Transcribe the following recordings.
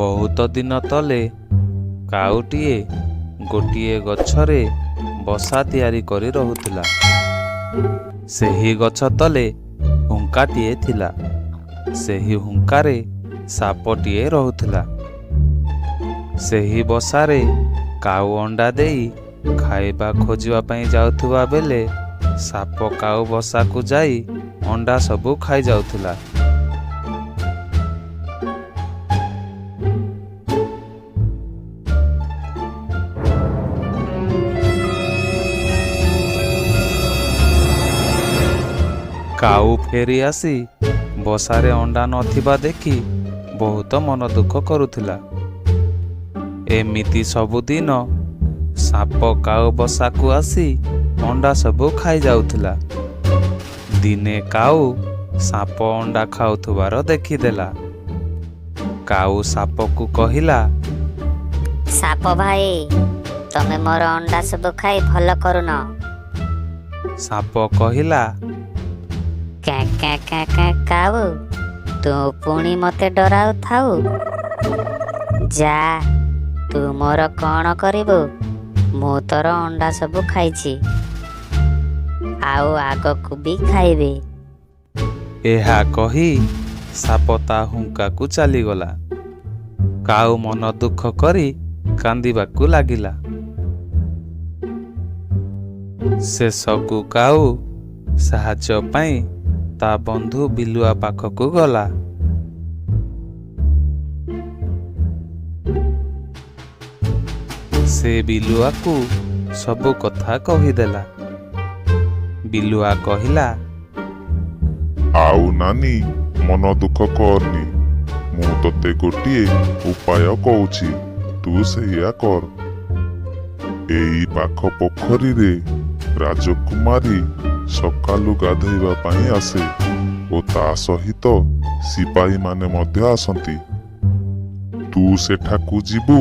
ବହୁତ ଦିନ ତଳେ କାଉଟିଏ ଗୋଟିଏ ଗଛରେ ବସା ତିଆରି କରି ରହୁଥିଲା। ସେହି ଗଛ ତଳେ ହୁଙ୍କାଟିଏ ଥିଲା। ସେହି ହୁଙ୍କାରେ ସାପଟିଏ ରହୁଥିଲା। ସେହି ବସାରେ କାଉ ଅଣ୍ଡା ଦେଇ ଖାଇବା ଖୋଜିବା ପାଇଁ ଯାଉଥିବା ବେଳେ ସାପ କାଉ ବସାକୁ ଯାଇ ଅଣ୍ଡା ସବୁ ଖାଇଯାଉଥିଲା। କାଉ ଫେରି ଆସି ବସାରେ ଅଣ୍ଡା ନଥିବା ଦେଖି ବହୁତ ମନ ଦୁଃଖ କରୁଥିଲା। ଏମିତି ସବୁଦିନ ସାପ କାଉ ବସାକୁ ଆସି ଅଣ୍ଡା ସବୁ ଖାଇଯାଉଥିଲା। ଦିନେ କାଉ ସାପ ଅଣ୍ଡା ଖାଉଥିବାର ଦେଖିଦେଲା। କାଉ ସାପକୁ କହିଲା, ସାପ ଭାଇ, ତମେ ମୋର ଅଣ୍ଡା ସବୁ ଖାଇ ଭଲ କରୁନ। ସାପ କହିଲା, କ୍ୟାଁ କ୍ୟାଁ କ୍ୟାଁ କ୍ୟାଁ କାଉ, ତୁ ପୁଣି ମତେ ଡରାଉଥାଉ। ଯା, ତୁ ମୋର କ'ଣ କରିବୁ? ମୁଁ ତୋର ଅଣ୍ଡା ସବୁ ଖାଇଛି, ଆଉ ଆଗକୁ ବି ଖାଇବି। ଏହା କହି ସାପ ତା ହୁଙ୍କାକୁ ଚାଲିଗଲା। କାଉ ମନ ଦୁଃଖ କରି କାନ୍ଦିବାକୁ ଲାଗିଲା। ଶେଷକୁ କାଉ ସାହାଯ୍ୟ ପାଇଁ ତା ବନ୍ଧୁ ବିଲୁଆ ପାଖକୁ ଗଲା। ସେ ବିଲୁଆକୁ ସବୁ କଥା କହିଦେଲା। ବିଲୁଆ କହିଲା, ଆଉ ନାନୀ, ମନ ଦୁଃଖ କରନି। ମୁଁ ତତେ ଗୋଟିଏ ଉପାୟ କହୁଛି, ତୁ ସେଇଆ କର। ଏଇ ପାଖ ପୋଖରୀରେ ରାଜକୁମାରୀ ସକାଳୁ ଗାଧୋଇବା ପାଇଁ ଆସେ ଓ ତା ସହିତ ସିପାହୀମାନେ ମଧ୍ୟ ଆସନ୍ତି। ତୁ ସେଠାକୁ ଯିବୁ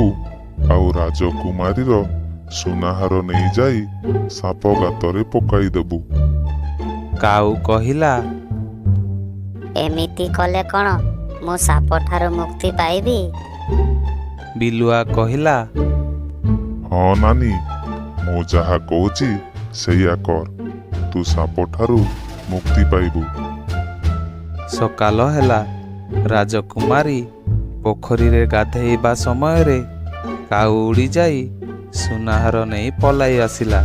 ଆଉ ରାଜକୁମାରୀର ସୁନାହାର ନେଇଯାଇ ସାପ ଗାତରେ ପକାଇଦେବୁ। କାଉ କହିଲା, ଏମିତି କଲେ କ'ଣ ମୁଁ ସାପଠାରୁ ମୁକ୍ତି ପାଇବି? ବିଲୁଆ କହିଲା, ହଁ ନାନୀ, ମୁଁ ଯାହା କହୁଛି ସେଇଆ କର, ତୁ ସାପଠାରୁ ମୁକ୍ତି ପାଇବୁ। ସକାଳ ହେଲା। ରାଜକୁମାରୀ ପୋଖରୀରେ ଗାଧେଇବା ସମୟରେ କାଉ ଉଡ଼ିଯାଇ ସୁନାହାର ନେଇ ପଳାଇ ଆସିଲା।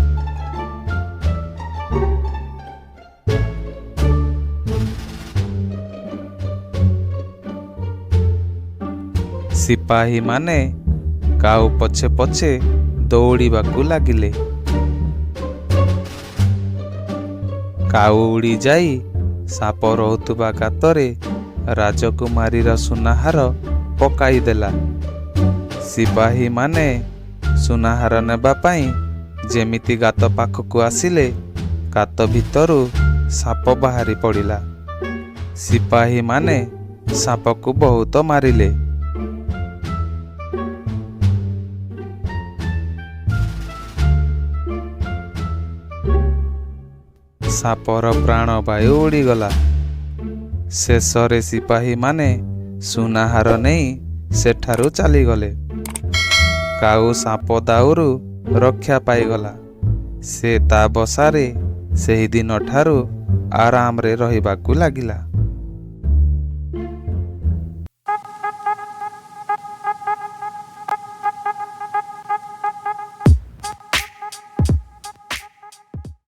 ସିପାହୀମାନେ କାଉ ପଛେ ପଛେ ଦୌଡ଼ିବାକୁ ଲାଗିଲେ। କାଉ ଉଡ଼ିଯାଇ ସାପ ରହୁଥିବା ଗାତରେ ରାଜକୁମାରୀର ସୁନାହାର ପକାଇଦେଲା। ସିପାହୀମାନେ ସୁନାହାର ନେବା ପାଇଁ ଯେମିତି ଗାତ ପାଖକୁ ଆସିଲେ, ଗାତ ଭିତରୁ ସାପ ବାହାରି ପଡ଼ିଲା। ସିପାହୀମାନେ ସାପକୁ ବହୁତ ମାରିଲେ। ସାପର ପ୍ରାଣବାୟୁ ଉଡ଼ିଗଲା। ଶେଷରେ ସିପାହୀମାନେ ସୁନାହାର ନେଇ ସେଠାରୁ ଚାଲିଗଲେ। କାଉ ସାପ ଦାଉରୁ ରକ୍ଷା ପାଇଗଲା। ସେ ତା ବସାରେ ସେହି ଦିନଠାରୁ ଆରାମରେ ରହିବାକୁ ଲାଗିଲା।